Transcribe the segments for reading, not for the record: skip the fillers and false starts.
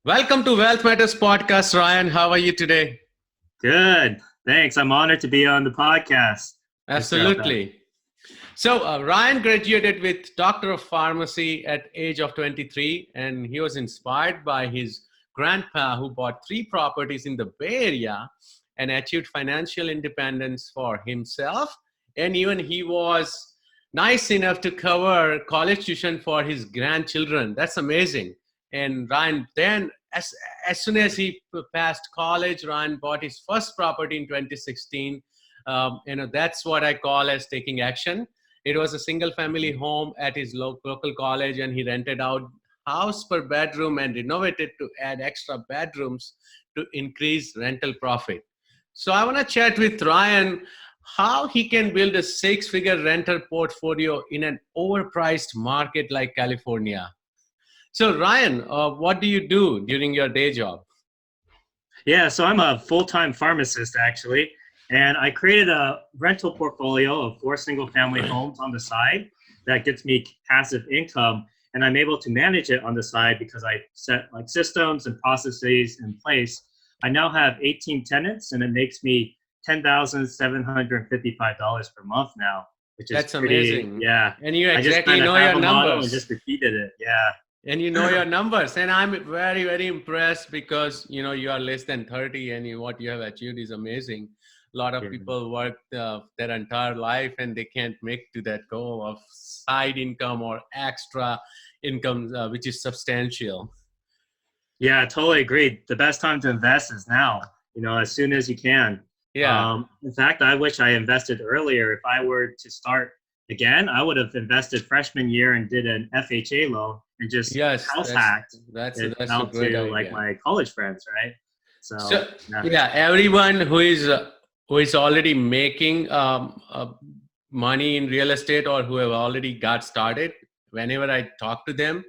Welcome to Wealth Matters Podcast, Ryan. How are you today? Good. Thanks. I'm honored to be on the podcast, Mr. Alpha. Absolutely. So, Ryan graduated with Doctor of Pharmacy at age of 23, and he was inspired by his grandpa who bought three properties in the Bay Area and achieved financial independence for himself. And even he was nice enough to cover college tuition for his grandchildren. That's amazing. And Ryan then, as soon as he passed college, Ryan bought his first property in 2016. That's what I call as taking action. It was a single family home at his local college, and he rented out house per bedroom and renovated to add extra bedrooms to increase rental profit. So I want to chat with Ryan how he can build a six-figure rental portfolio in an overpriced market like California. So Ryan, what do you do during your day job? Yeah, so I'm a full-time pharmacist actually, and I created a rental portfolio of four single-family homes on the side that gets me passive income, and I'm able to manage it on the side because I set like systems and processes in place. I now have 18 tenants, and it makes me $10,755 per month now, which is That's pretty. amazing. Yeah, And you I just exactly kind of know have your a model and numbers. just repeated it. Yeah. And you know your numbers. And I'm very, very impressed because, you are less than 30 and what you have achieved is amazing. A lot of Yeah. people work their entire life and they can't make to that goal of side income or extra income, which is substantial. Yeah, I totally agree. The best time to invest is now, as soon as you can. Yeah. In fact, I wish I invested earlier. If I were to start again, I would have invested freshman year and did an FHA loan and just Yes, house hacked it that's a out great to like idea. my college friends, right? So, So yeah. yeah, everyone who is already making money in real estate or who have already got started, whenever I talk to them,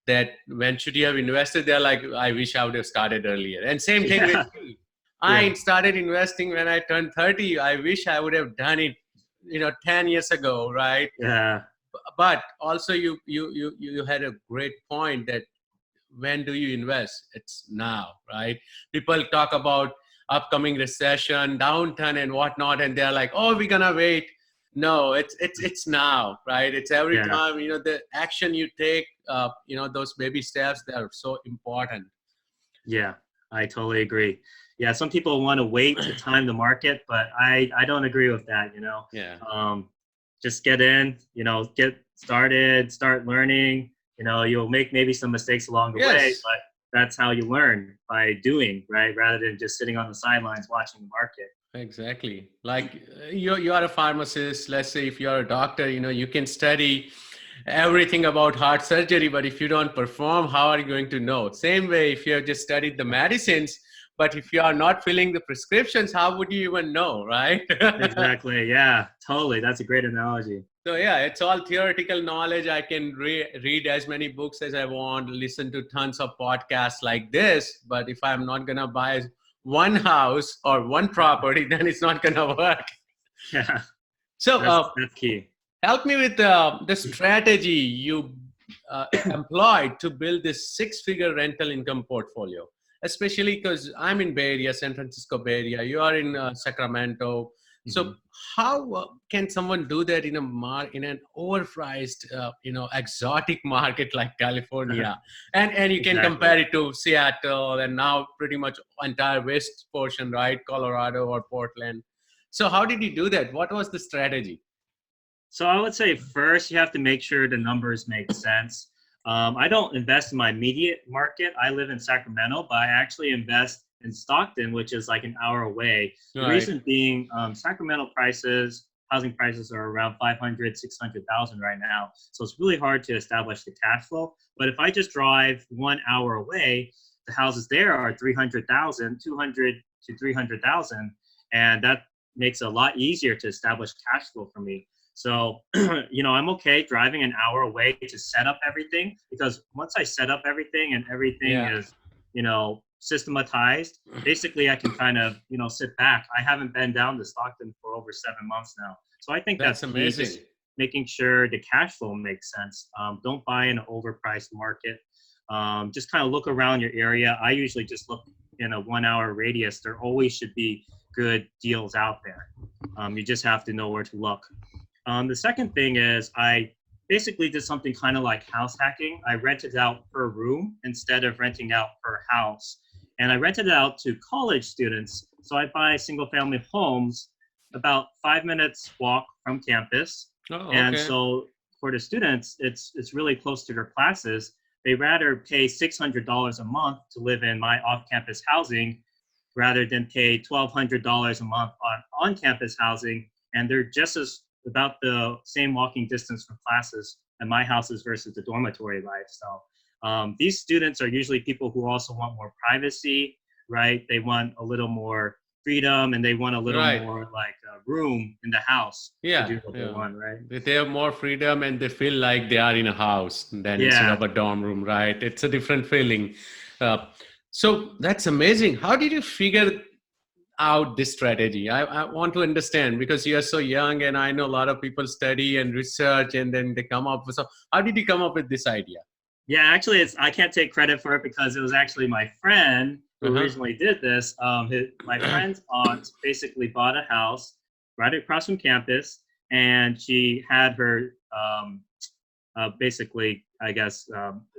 that when should you have invested, they're like, I wish I would have started earlier. And same thing with Yeah. me. Yeah. I started investing when I turned 30. I wish I would have done it, 10 years ago, right? Yeah. But also you had a great point that when do you invest? It's now, right? People talk about upcoming recession, downturn, and whatnot, and they're like, "Oh, we're gonna wait." No, it's now, right? It's every Yeah. time the action you take. Those baby steps, they are so important. Yeah. I totally agree. Yeah, some people want to wait to time the market, but I don't agree with that. Yeah. Um, just get in, get started, start learning. You'll make maybe some mistakes along the way, Yes. but that's how you learn by doing, right? Rather than just sitting on the sidelines watching the market. Exactly. Like you are a pharmacist. Let's say if you are a doctor, you can study everything about heart surgery, but if you don't perform, how are you going to know? Same way, if you have just studied the medicines, but if you are not filling the prescriptions, how would you even know, right? Exactly. Yeah, totally. That's a great analogy. So yeah, it's all theoretical knowledge. I can read as many books as I want, listen to tons of podcasts like this, but if I'm not gonna buy one house or one property, then it's not gonna work. Yeah, So that's key. help me with the strategy you employed to build this six-figure rental income portfolio, especially because I'm in Bay Area, San Francisco Bay Area. You are in Sacramento. So Mhm. how can someone do that in in an overpriced, exotic market like California? And you can Exactly. compare it to Seattle and now pretty much entire west portion, right? Colorado or Portland. So how did you do that? What was the strategy? So I would say first you have to make sure the numbers make sense. I don't invest in my immediate market. I live in Sacramento, but I actually invest in Stockton, which is like an hour away. The Right. reason being, Sacramento prices, housing prices are around 500, 600,000 right now. So it's really hard to establish the cash flow. But if I just drive 1 hour away, the houses there are 300,000, 200 to 300,000, and that makes it a lot easier to establish cash flow for me. So, I'm okay driving an hour away to set up everything because once I set up everything and everything Yeah. is, systematized, basically I can kind of, sit back. I haven't been down to Stockton for over 7 months now. So I think That's that's key, amazing. just making sure the cash flow makes sense. Don't buy in an overpriced market. Just kind of look around your area. I usually just look in a 1 hour radius. There always should be good deals out there. You just have to know where to look. The second thing is I basically did something kind of like house hacking. I rented out per room instead of renting out per house. And I rented it out to college students. So I buy single family homes about 5 minutes walk from campus. Oh, And okay. so for the students, it's really close to their classes. They rather pay $600 a month to live in my off-campus housing rather than pay $1,200 a month on on-campus housing. And they're just as about the same walking distance from classes at my houses versus the dormitory life. So these students are usually people who also want more privacy, right? They want a little more freedom and they want a little Right. more like room in the house to do what they Yeah. want, right? They have more freedom and they feel like they are in a house than instead Yeah. of a dorm room, right? It's a different feeling. So that's amazing. How did you figure out this strategy? I want to understand because you are so young and I know a lot of people study and research and then they come up with, so how did you come up with this idea? Yeah, actually, I can't take credit for it because it was actually my friend who Uh-huh. originally did this. My friend's aunt basically bought a house right across from campus, and she had her basically, I guess,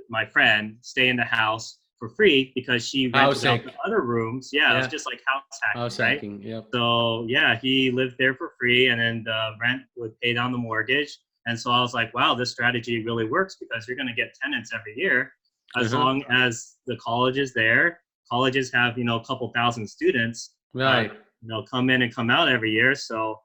my friend stay in the house for free because she rented out Housing. the other rooms. Yeah, it was Yeah. just like house hacking, House right? hacking. Yep. So yeah, he lived there for free, and then the rent would pay down the mortgage. And so I was like, wow, this strategy really works because you're going to get tenants every year as Uh-huh. long as the college is there. Colleges have, a couple thousand students, Right. come in and come out every year. So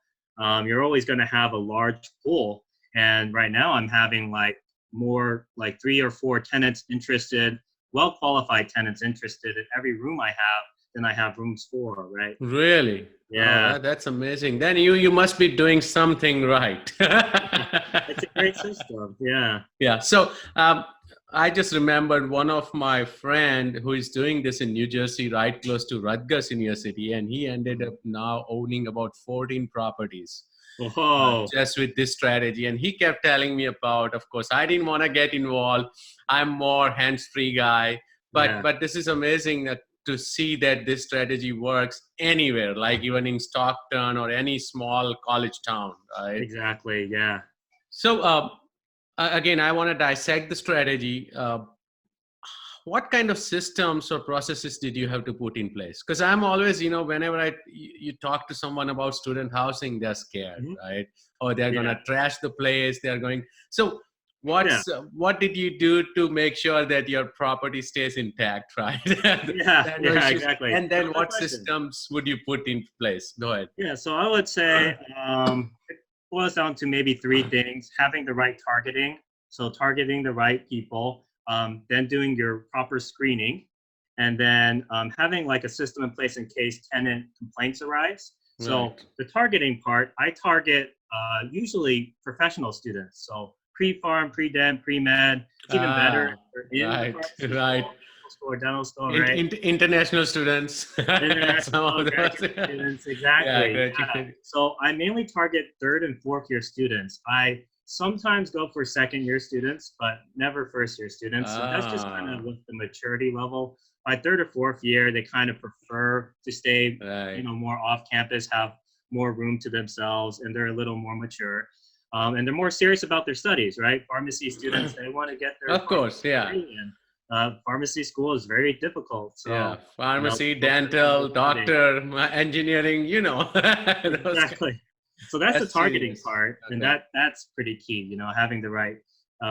you're always going to have a large pool. And right now I'm having like more like 3 or 4 tenants interested, well-qualified tenants interested in every room I have than I have rooms for, right? Really? Oh, Yeah. that's amazing. Then you must be doing something right. It's a great system. Yeah. Yeah. So I just remembered one of my friend who is doing this in New Jersey, right close to Rutgers University, and he ended up now owning about 14 properties Whoa. just with this strategy. And he kept telling me about. Of course, I didn't want to get involved. I'm more hands-free guy, Yeah. but this is amazing to see that this strategy works anywhere, like even in Stockton or any small college town, right? Exactly. Yeah. So again, I want to dissect the strategy. What kind of systems or processes did you have to put in place? Because I'm always, whenever you talk to someone about student housing, they're scared, Mhm. right? Or they're Yeah. gonna trash the place. They're going. So Yeah. what did you do to make sure that your property stays intact, right? Yeah. There are no Yeah. issues. Exactly. And then Good what question. systems would you put in place? Go ahead. Yeah. So I would say it boils down to maybe 3 things: having the right targeting, so targeting the right people, then doing your proper screening, and then having like a system in place in case tenant complaints arise. So Right. the targeting part, I target usually professional students. So pre-farm, pre-dent, pre-med. It's even better Ah, if they're in the right, pharmacy right. school, medical school, or dental school, right? International students. Some International of those. graduate students, Yeah, exactly. Yeah. graduate. So I mainly target 3rd and 4th year students. I sometimes go for 2nd year students, but never 1st year students. So that's just kind of Ah, with the maturity level. By 3rd or 4th year, they kind of prefer to stay, right. more off campus, have more room to themselves, and they're a little more mature. And they're more serious about their studies, right? Pharmacy students, they want to get their Of pharmacy course, yeah. degree, and pharmacy school is very difficult. Yeah, So, pharmacy, those are the dental, demanding. doctor, engineering, those, Exactly. So that's the that's targeting serious. part, and Okay. that's pretty key. Having the right,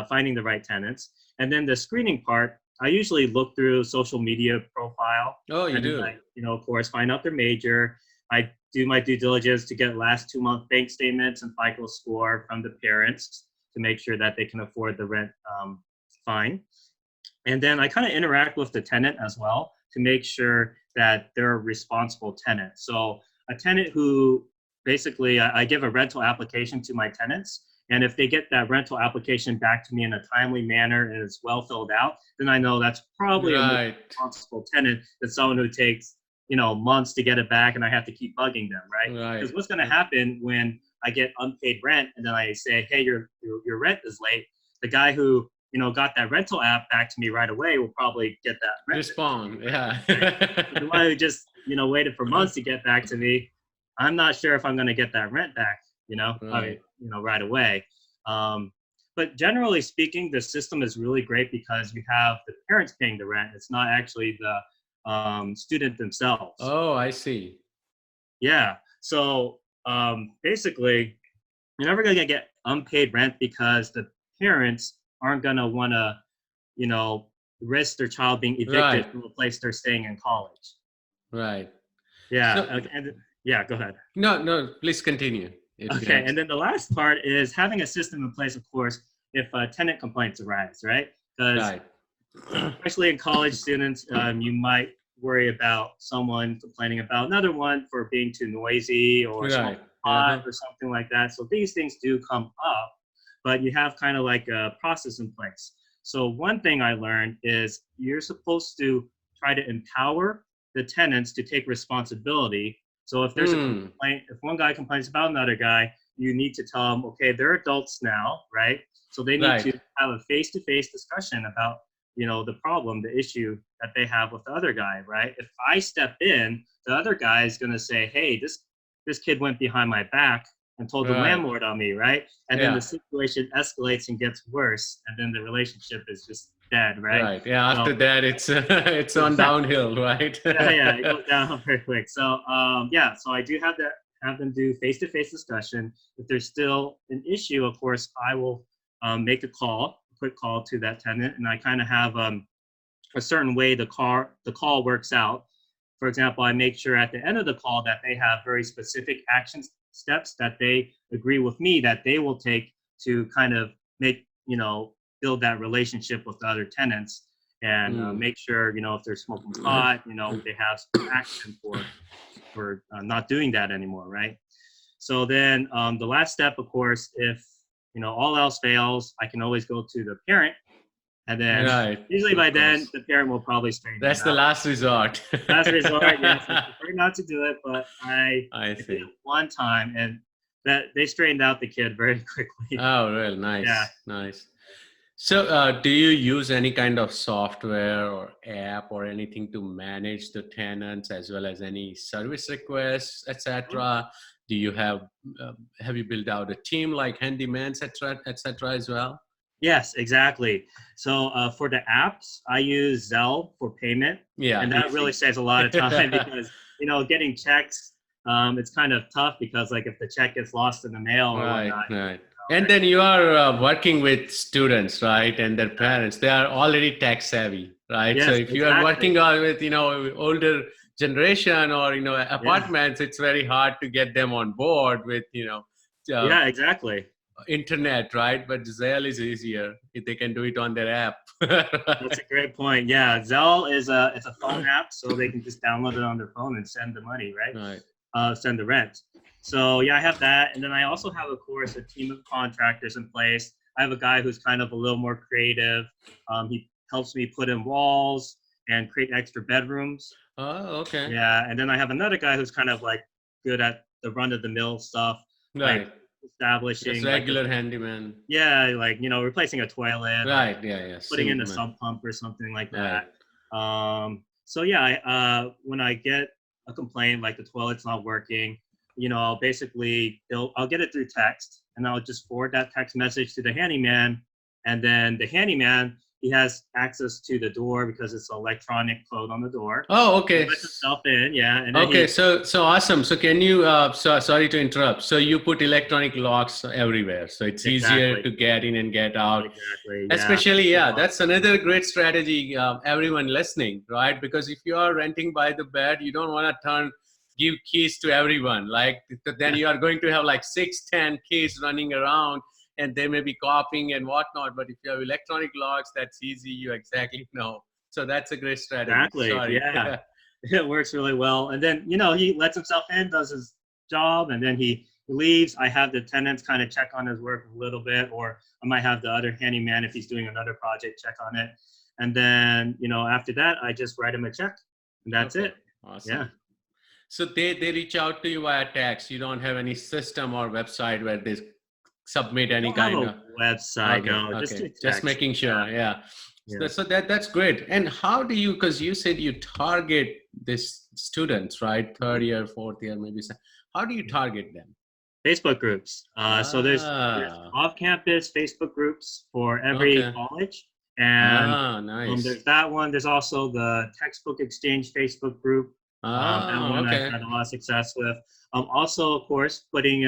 finding the right tenants, and then the screening part. I usually look through social media profile, Oh, you and then do? I, of course, find out their major. I do my due diligence to get last 2 month bank statements and FICO score from the parents to make sure that they can afford the rent fine. And then I kind of interact with the tenant as well to make sure that they're a responsible tenant. So a tenant who basically I give a rental application to my tenants. And if they get that rental application back to me in a timely manner and it's well filled out, then I know that's probably a more Right, responsible tenant than someone who takes, months to get it back and I have to keep bugging them, right? right. Because what's going to happen when I get unpaid rent and then I say, hey, your rent is late. The guy who got that rental app back to me right away will probably get that rent. Respond, yeah. The one who just, waited for months to get back to me, I'm not sure if I'm going to get that rent back, Right. right away. But generally speaking, the system is really great because you have the parents paying the rent. It's not actually the student themselves. Oh, I see. Yeah. So basically, you're never going to get unpaid rent because the parents aren't going to want to, risk their child being evicted Right. from a place they're staying in college. Right. Yeah. So, And yeah, go ahead. no, please continue. If you Okay. have. And then the last part is having a system in place, of course, if tenant complaints arise, right? Because Right. especially in college students, you might worry about someone complaining about another one for being too noisy or Right. smoking pot or something like that. So these things do come up, but you have kind of like a process in place. So one thing I learned is you're supposed to try to empower the tenants to take responsibility. So if there's a complaint, if one guy complains about another guy, you need to tell them, okay, they're adults now, right? So they need to have a face-to-face discussion about the problem, the issue that they have with the other guy, right? If I step in, the other guy is going to say, hey, this kid went behind my back and told the landlord on me, right? And then the situation escalates and gets worse, and then the relationship is just dead, right? Right. Yeah. After that, it's on downhill, right? Yeah, it goes down very quick. So so I do have them do face-to-face discussion. If there's still an issue, of course, I will make a quick call to that tenant, and I kind of have a certain way the call works out. For example, I make sure at the end of the call that they have very specific action steps that they agree with me that they will take to kind of make build that relationship with the other tenants and make sure if they're smoking pot, they have some action for not doing that anymore, right? So then the last step, of course, if all else fails, I can always go to the parent, and then usually by then the parent will probably straighten That's it the out. last resort. Last resort, yes. I prefer not to do it, but I did see. it one time, and that they straightened out the kid very quickly. Oh, well, nice, Yeah. nice. So, do you use any kind of software or app or anything to manage the tenants as well as any service requests, etc.? Do you have you built out a team like handyman, etc., as well? Yes, exactly. So for the apps, I use Zelle for payment, and that really saves a lot of time because getting checks, it's kind of tough because like if the check gets lost in the mail or whatnot. Right. And then you are working with students, right, and their parents. They are already tech savvy, right? Yes, so if you are working with older generation or apartments, it's very hard to get them on board with yeah, exactly. internet, right? But Zelle is easier if they can do it on their app. That's a great point. Yeah, Zelle is it's a phone app, so they can just download it on their phone and send the money, right? Send the rent. So yeah, I have that, and then I also have, of course, a team of contractors in place. I have a guy who's kind of a little more creative. He helps me put in walls and create extra bedrooms. Oh, okay. Yeah, and then I have another guy who's kind of like good at the run-of-the-mill stuff, like establishing just regular handyman. Yeah, like replacing a toilet. Right. Yeah. Putting in a sump pump or something like that. So yeah, when I get a complaint like the toilet's not working, I'll basically I'll get it through text, and I'll just forward that text message to the handyman, and then the handyman, he has access to the door because it's an electronic code on the door. Oh, okay. He lets himself in, yeah. And okay, so awesome. So can you? Sorry to interrupt. So you put electronic locks everywhere, so it's easier to get in and get out. Exactly. Especially, that's another great strategy. Everyone listening, right? Because if you are renting by the bed, you don't want to give keys to everyone. Like then you are going to have like 6-10 keys running around, and they may be copying and whatnot. But if you have electronic locks, that's easy. You exactly know. So that's a great strategy. Exactly. Sorry. Yeah. It works really well. And then, he lets himself in, does his job, and then he leaves. I have the tenants kind of check on his work a little bit, or I might have the other handyman, if he's doing another project, check on it. And then, after that, I just write him a check, and that's it. Awesome. Yeah. So they reach out to you via text. You don't have any system or website where they submit any kind of website. Okay, No, just okay. do Just text. making sure. Yeah. Yeah. So that's great. And how do you? Because you said you target this students, right? Third Mhm. year, fourth year, maybe. How do you target them? Facebook groups. So there's Ah, off-campus Facebook groups for every okay. college, and Ah, nice. there's that one. There's also the textbook exchange Facebook group. That Ah, one I've okay. had a lot of success with. Also, of course, putting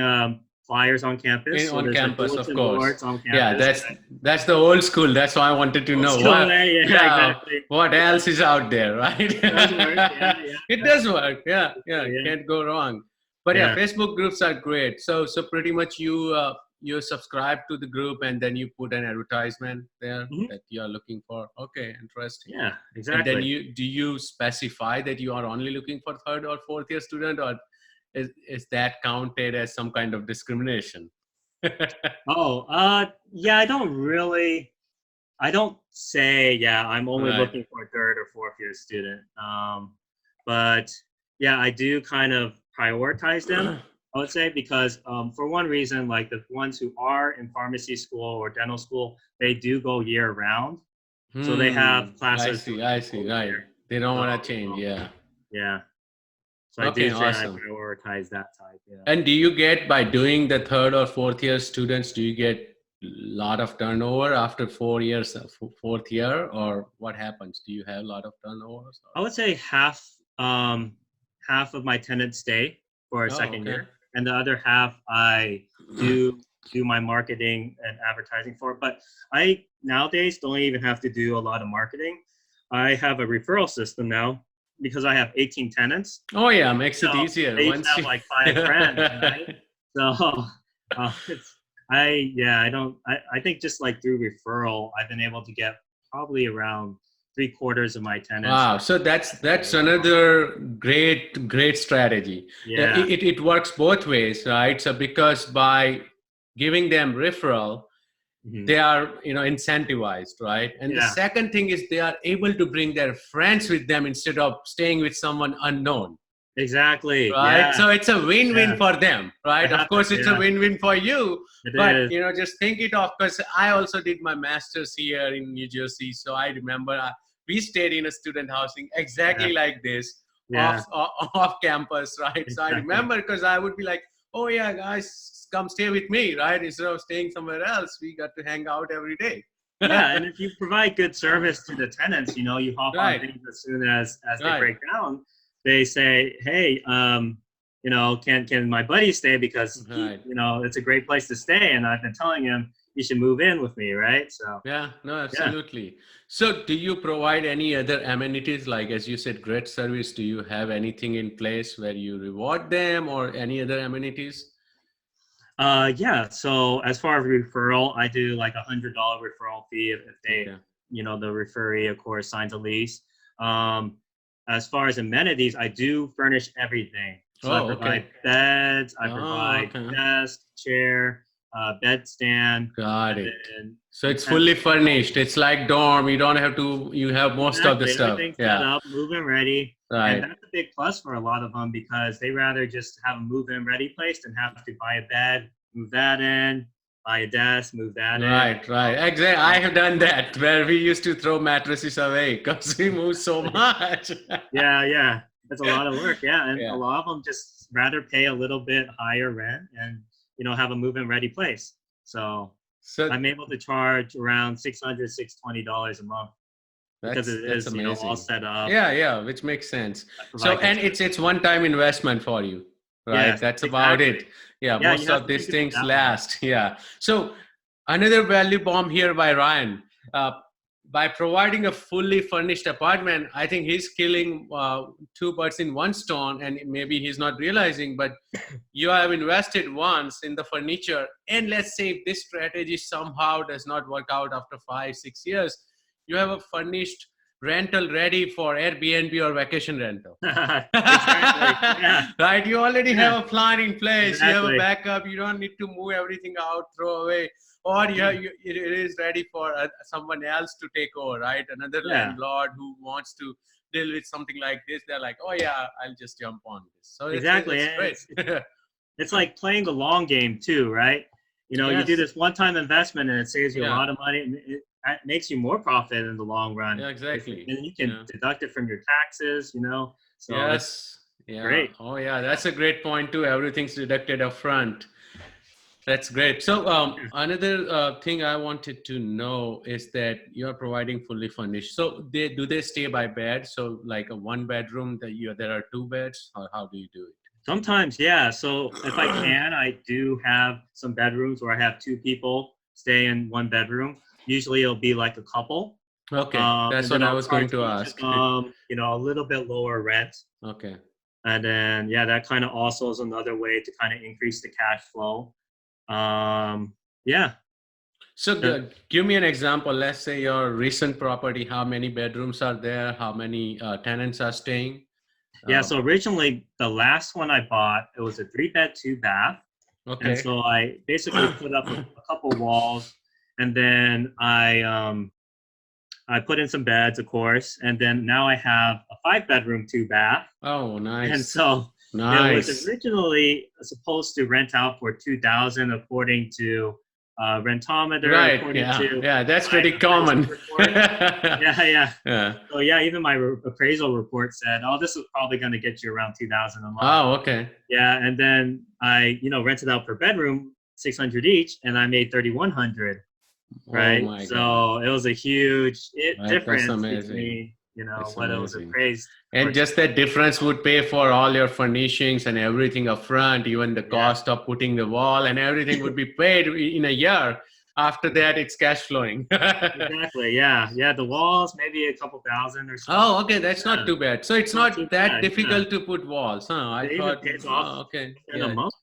flyers on campus. In So on there's like campus, of bulletin course. boards on Yeah, campus. that's the old school. That's why I wanted to Old know school what. way. Yeah, Yeah, exactly. what It else does is work. out there, right? It does work. Yeah, yeah, It does work. Yeah, yeah, yeah, can't go wrong. But yeah, yeah. Facebook groups are great. So pretty much you subscribe to the group and then you put an advertisement there Mhm. that you are looking for. Okay, interesting. Yeah, And then exactly. you specify that you are only looking for third or fourth year student, or is that counted as some kind of discrimination? Oh, yeah. I don't say, yeah, I'm only Right. looking for a third or fourth year student. But yeah, I do kind of prioritize them, I would say, because for one reason, like the ones who are in pharmacy school or dental school, they do go year round. So they Hmm. have classes during I the see. whole Right. year. They don't So want to change. Yeah. yeah, so I do Okay. say I Awesome. prioritize that type. Yeah. And do you get, by doing the third or fourth year students, do you get lot of turnover after 4 years, fourth year, or what happens? Do you have a lot of turnovers? I would say half of my tenants stay for a Oh, second okay. year, and the other half I do my marketing and advertising for. But I nowadays don't even have to do a lot of marketing. I have a referral system now because I have 18 tenants. Oh yeah, makes it So easier they each once have you. like 5 friends, right? So it's I don't I think just like through referral I've been able to get probably around three-quarters of my tenants Wow, like so that's another great strategy. Yeah, yeah. it works both ways, right? So because by giving them referral, Mhm. they are incentivized, right? And the Yeah, second thing is they are able to bring their friends with them instead of staying with someone unknown, exactly. right? Yeah, So it's a win-win yeah. for them, I right? Of have to. course it's a Yeah, win-win for you, it but is. just think it of, because I also did my master's here in New Jersey, so I remember we stayed in a student housing Yeah, exactly like this, off yeah, off campus, right? So I exactly. remember, because I would be like, oh yeah, guys, come stay with me, right? Instead of staying somewhere else, we got to hang out every day. Yeah, and if you provide good service to the tenants, you hop on Right, things as soon as they right, break down. They say, "Hey, can my buddy stay because right. it's a great place to stay, and I've been telling him you should move in with me, right?" So Yeah, no, yeah. absolutely. So, do you provide any other amenities? Like, as you said, great service. Do you have anything in place where you reward them, or any other amenities? Yeah. So as far as referral, I do like $100 referral fee if they, Okay. the referee, of course, signs a lease. Um, as far as amenities, I do furnish everything. So I Oh, okay. provide beds, I Oh, provide okay. desk, chair, bed stand, Got and it. then So it's fully utensils. furnished. It's like dorm. You don't have to. You have most of the Exactly. stuff. Everything's set Yeah. up, move-in ready. And Right. that's a big plus for a lot of them because they rather just have a move-in ready place than have to buy a bed, move that in, buy a desk, move that in. Right. Right. Exactly. I So, have done that where we used to throw mattresses away because we move so exactly. much. Yeah, yeah. It's a lot of work. Yeah. And a Yeah. lot of them just rather pay a little bit higher rent and, have a move-in ready place. So So I'm able to charge around $620 a month because it that's is, all amazing. set up. Yeah, yeah, which makes sense. I So, provide good and service. it's one-time investment for you, right? Yes, That's about exactly. it. Yeah, Yeah, you most have of to these think of it things that way. last. Yeah. So, another value bomb here by Ryan. Uh, by providing a fully furnished apartment, I think he's killing two birds in one stone, and maybe he's not realizing, but you have invested once in the furniture, and let's say if this strategy somehow does not work out after 5 6 years, you have a furnished rental ready for Airbnb or vacation rental. Exactly. Yeah. Right, you already Yeah. have a plan in place, you have a Exactly. backup, you don't need to move everything out, throw away, or Yeah. it is ready for someone else to take over, right? Another Yeah. landlord who wants to deal with something like this, they're like, oh yeah, I'll just jump on this. So Exactly. it's And great. it's like playing the long game too, right? You know, you do Yes. this one-time investment and it saves you a Yeah. lot of money. And it makes you more profit in the long run. Yeah, exactly. And you can Yeah. deduct it from your taxes, you know. So it's Yes. Yeah. great. Oh, yeah. That's a great point too. Everything's deducted up front. That's great. So another thing I wanted to know is that you're providing fully furnished. So they stay by bed? So like a one bedroom that there are two beds, or how do you do Sometimes, yeah. So if I it? can, I do have some bedrooms where I have two people stay in one bedroom. Usually it'll be like a couple. Okay, that's And what then I I'll was going charge to each of ask. them, you know, a little bit lower rent. Okay. And then, yeah, that kind of also is another way to kind of increase the cash flow. Um, yeah. So Uh, give me an example. Let's say your recent property. How many bedrooms are there? How many tenants are staying? yeah. Uh, So originally, the last one I bought, it was a 3 bed, 2 bath. And okay. so I basically put up a couple walls, and then I put in some beds, of course, and then now I have a 5 bedroom, 2 bath. Oh, And nice, so it was nice. originally supposed to rent out for 2,000 according to rentometer, Right. according Yeah. to Yeah. That's my pretty appraisal common. report. Yeah, yeah. Yeah. So yeah, even my appraisal report said, "Oh, this is probably going to get you around 2,000 a month." Oh, okay. Yeah, and then I, you know, rented out per bedroom, 600 each, and I made 3,100. Oh Right, my God. so it was a huge That's difference amazing. between, you know, That's what it was amazing. appraised for. And just that difference would pay for all your furnishings and everything up front, even the Yeah, cost of putting the wall and everything would be paid in a year. After that, it's cash flowing. exactly. Yeah, yeah. The walls, maybe a couple thousand or so. Oh, okay. That's Yeah, not too bad. So it's not too not that bad. Yeah, difficult to put walls, huh? I it even thought, pays off oh, okay. in a Yeah. month.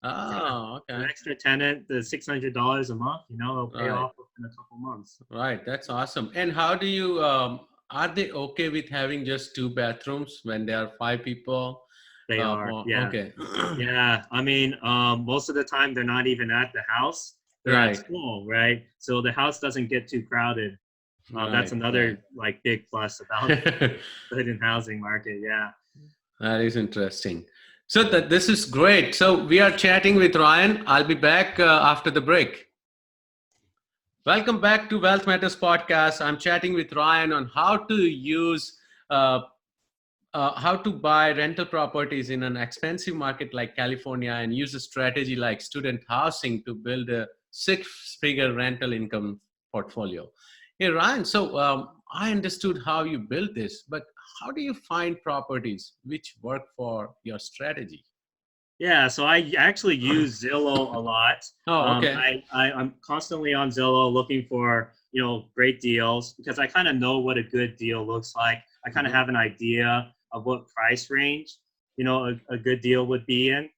Yeah, Oh, an okay. extra tenant, the $600 a month. You know, it'll pay Right. off in a couple months. Right. That's awesome. And how do you, are they okay with having just two bathrooms when there are five people? They are. Yeah, Okay. yeah. I mean, most of the time they're not even at the house. They're at Right. school, right? So the house doesn't get too crowded. That's Right. Right. another like big plus about the housing market. Yeah. That is interesting. So this is great. So we are chatting with Ryan. I'll be back after the break. Welcome back to Wealth Matters podcast. I'm chatting with Ryan on how to use uh, how to buy rental properties in an expensive market like California and use a strategy like student housing to build a six-figure rental income portfolio. Hey, Ryan, so I understood how you built this, but how do you find properties which work for your strategy? Yeah. So I actually use Zillow a lot. Oh, okay. I'm constantly on Zillow looking for, you know, great deals because I kind of know what a good deal looks like. I kind of Mhm. have an idea of what price range, you know, a good deal would be in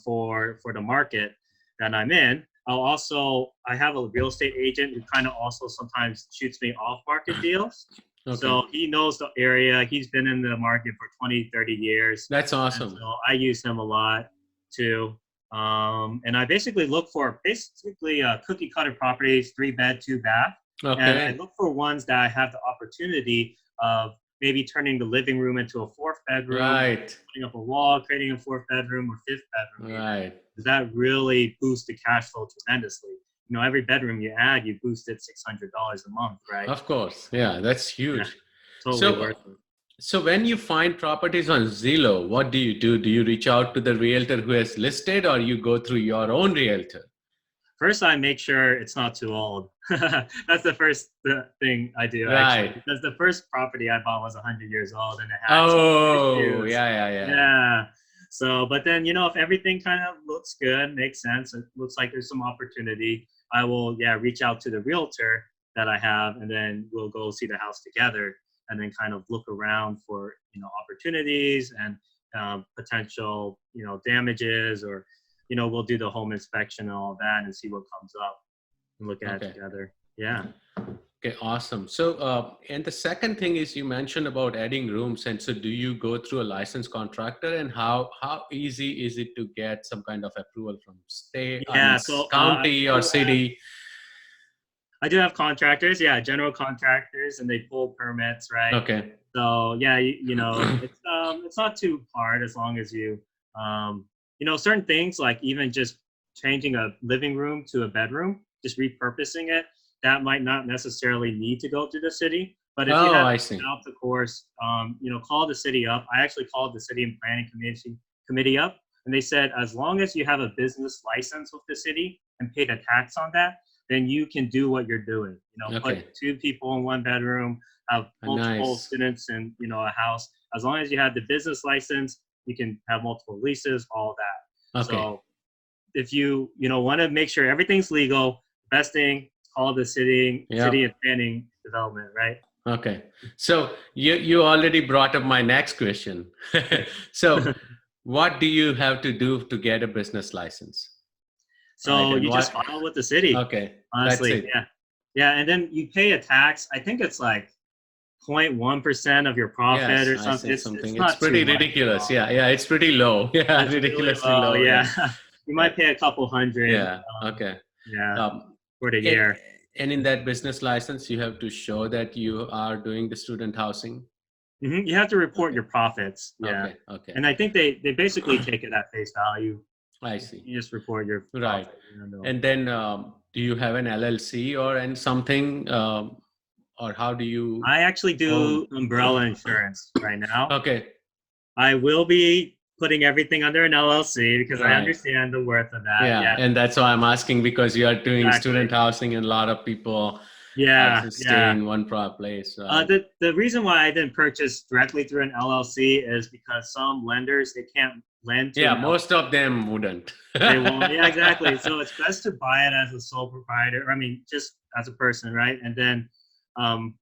for the market that I'm in. I have a real estate agent who kind of also sometimes shoots me off market deals. Okay. So he knows the area. He's been in the market for 20, 30 years. That's And awesome. so I use him a lot too. And I basically look for basically cookie cutter properties, 3 bed, 2 bath. And I Okay. look for ones that I have the opportunity of maybe turning the living room into a fourth bedroom, Right. putting up a wall, creating a fourth bedroom or fifth bedroom even. Right. Does that really boost the cash flow tremendously? You know, every bedroom you add, you boost it $600 a month, right? Of course. Yeah, that's Yeah, huge. totally So worth it. so when you find properties on Zillow, what do you do? Do you reach out to the realtor who has listed or you go through your own realtor? First, I make sure it's not too old. That's the first thing I do, actually, Right. because the first property I bought was 100 years old and it had some Oh, issues. yeah, yeah, yeah. Yeah. So, but then, you know, if everything kind of looks good, makes sense, it looks like there's some opportunity, I will, yeah, reach out to the realtor that I have, and then we'll go see the house together and then kind of look around for, you know, opportunities and potential, you know, damages or, you know, we'll do the home inspection and all that and see what comes up and look at it Okay. together. Yeah. Okay, awesome. So, and the second thing is you mentioned about adding rooms. And so do you go through a licensed contractor and how easy is it to get some kind of approval from state, I mean, Yeah. So county or city? I do have contractors. Yeah. General contractors and they pull permits, right? Okay. So yeah, you know, it's not too hard as long as you, you know, certain things like even just changing a living room to a bedroom, just repurposing it, that might not necessarily need to go through the city. But if you Oh, have I it see. out the course, call the city up. I actually called the city and planning committee up, and they said as long as you have a business license with the city and paid a tax on that, then you can do what you're doing. Put Okay. 2 people in 1 bedroom, have multiple Nice. tenants in a house. As long as you have the business license, you can have multiple leases, all that. Okay. So if you want to make sure everything's legal, best thing, call the city Yep. and planning development, right? Okay. So you already brought up my next question. So what do you have to do to get a business license? Right. So And you just what? file with the city, Okay. That's honestly. it. Yeah, and then you pay a tax. I think it's like 0.1% of your profit Yes, or I something. said It's something. It's not too pretty much at ridiculous. all. Yeah. Yeah. It's pretty low. Yeah. It's really Ridiculously low. low. Yeah, Yeah. you Yeah. might pay a couple hundred. Yeah. Okay. Yeah, Um, for the and, year. and in that business license, you have to show that you are doing the student housing. You have to report Okay. your profits. Yeah, Okay. Okay. and I think they basically take it at face value. I see. You just report your Right. profit. And then, do you have an LLC or and something, or how do you I actually do own? umbrella insurance right now. Okay. I will be putting everything under an LLC because I Right. understand the worth of that. Yeah. Yeah, And that's why I'm asking, because you are doing student exactly. housing and a lot of people Yeah, to stay yeah. in one place. Right. The reason why I didn't purchase directly through an LLC is because some lenders, they can't lend to Yeah. an Most LLC. of them wouldn't. They won't. Yeah, exactly. So it's best to buy it as a sole proprietor. I mean, just as a person, right? And um,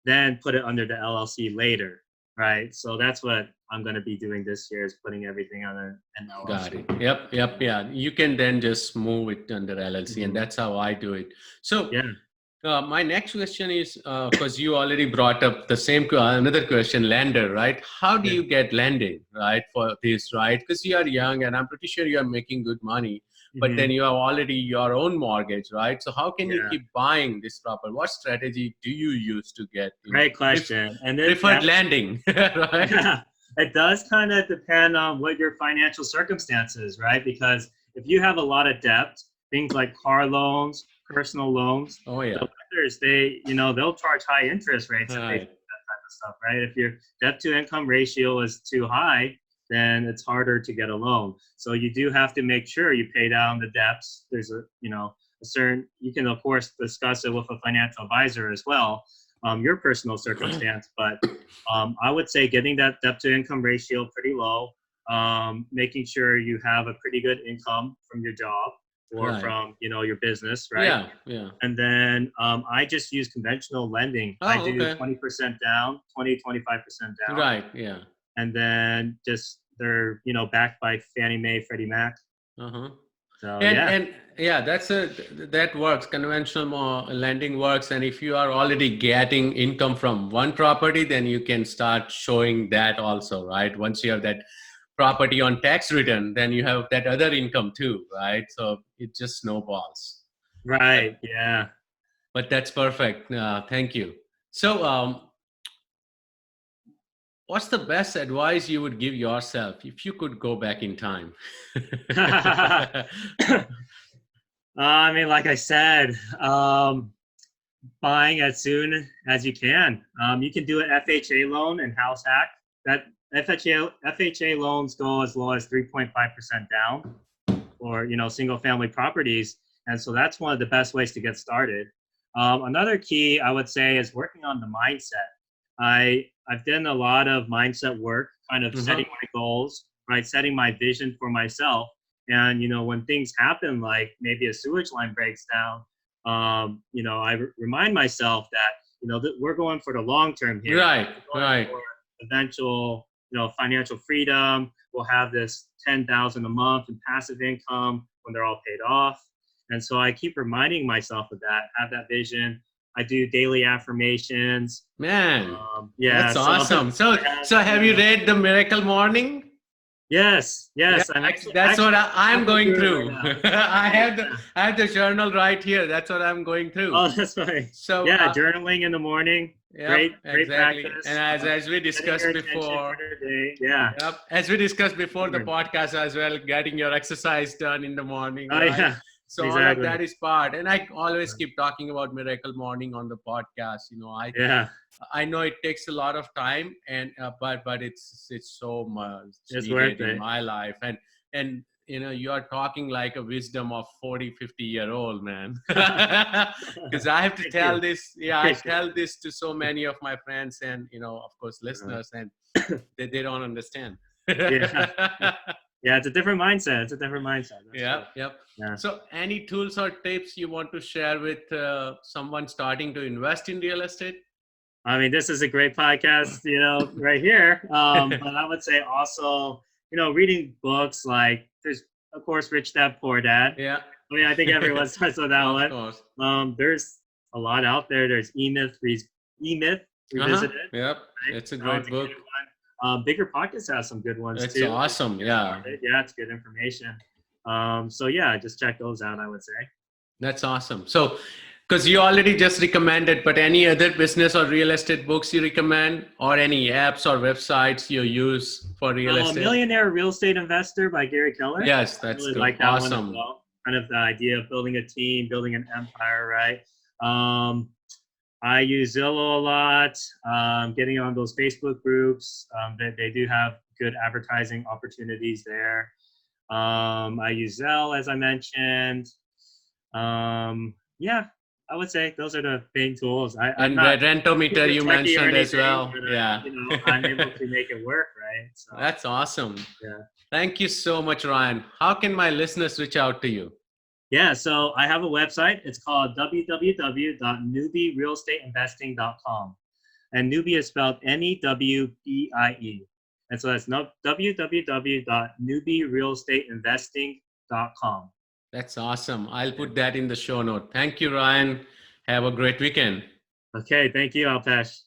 then put it under the LLC later, right? So that's what I'm going to be doing this year, is putting everything under an Got LLC. it. Yep. Yep. Yeah. You can then just move it under LLC, and Mhm. that's how I do it. So, Yeah. my next question is, because you already brought up the same another question, lender, right? How do Yeah. you get lending, right, for this, right? Because you are young, and I'm pretty sure you are making good money, but then hmm you have already your own mortgage, right? So how can you Yeah. keep buying this property? What strategy do you use to get, Great question. And then preferred lending, right? yeah, it does kind of depend on what your financial circumstances, right? Because if you have a lot of debt, things like car loans, personal loans, Oh the yeah, lenders, they'll charge high interest rates if they do right. that type of stuff, right? If your debt to income ratio is too high, then it's harder to get a loan. So you do have to make sure you pay down the debts. There's a certain, you can of course discuss it with a financial advisor as well, your personal circumstance, but I would say getting that debt to income ratio pretty low, making sure you have a pretty good income from your job or Right. from your business, right? Yeah, yeah. And then I just use conventional lending. I Oh, do okay. 20% down, 25% down, Right, yeah. and then just they're backed by Fannie Mae, Freddie Mac. Uh-huh. So And yeah, and yeah, that works. Conventional lending works, and if you are already getting income from one property, then you can start showing that also, right? Once you have that property on tax return, then you have that other income too, right? So it just snowballs. But right, yeah. that's perfect. Thank you. So, what's the best advice you would give yourself if you could go back in time? I mean, like I said, buying as soon as you can. You can do an FHA loan and house hack. That FHA loans go as low as 3.5% down for single family properties, and so that's one of the best ways to get started. Another key I would say is working on the mindset. I've done a lot of mindset work, kind of setting Uh-huh. my goals, right, setting my vision for myself, and when things happen, like maybe a sewage line breaks down, I remind myself that that we're going for the long term here. Right, We're going right. for eventual financial freedom. We'll have this 10,000 a month in passive income when they're all paid off. And so I keep reminding myself of that, have that vision. I do daily affirmations. Man, Yeah, that's so awesome. So, yeah, have you read The Miracle Morning? yes, Yeah, yes. I'm that's what actually I'm walking going through it right through. now. Yeah. I have the journal right here. That's what I'm going through. Oh, that's funny. So, Yeah, journaling in the morning Yep, Great exactly. practice. And as we Getting your discussed attention before, for the day. Yeah. yep, as we discussed before the Sure. podcast as well, getting your exercise done in the morning, Oh right? yeah. So all of Exactly. that is part. And I always keep talking about Miracle Morning on the podcast. Yeah. I know it takes a lot of time, and but it's so much It's needed worth in it. my life, and you are talking like a wisdom of 40-50-year-old man, because I have to Thank tell you. this. Yeah, I Appreciate tell this to so many of my friends and of course it. listeners, and they don't understand. Yeah. Yeah. It's a different mindset. It's a different mindset. That's true. Yep, yep. Yeah. So, any tools or tips you want to share with someone starting to invest in real estate? I mean, this is a great podcast, right here. But I would say also, reading books like there's, of course, Rich Dad Poor Dad. Yeah. I mean, I think everyone starts with that Of one. course. There's a lot out there. There's E-Myth Revisited. Yep. Right? It's a That great one's book. good one. Bigger Pockets has some good ones It's too. awesome. Yeah. Yeah, it's good information. So yeah, just check those out, I would say. That's awesome. So, because you already just recommended, but any other business or real estate books you recommend, or any apps or websites you use for real estate? Millionaire Real Estate Investor by Gary Keller. Yes, I that's really good. like that one as Awesome. well. Kind of the idea of building a team, building an empire, right? I use Zillow a lot, getting on those Facebook groups. They do have good advertising opportunities there. I use Zelle, as I mentioned. Yeah, I would say those are the main tools. I'm not Rentometer super you techie or mentioned as anything, well. but, Yeah. I'm able to make it work, right? So That's awesome. yeah. Thank you so much, Ryan. How can my listeners reach out to you? Yeah, so I have a website. It's called www.newbierealestateinvesting.com. And newbie is spelled Newbie. And so that's www.newbierealestateinvesting.com. That's awesome. I'll put that in the show note. Thank you, Ryan. Have a great weekend. Okay, thank you, Alpesh.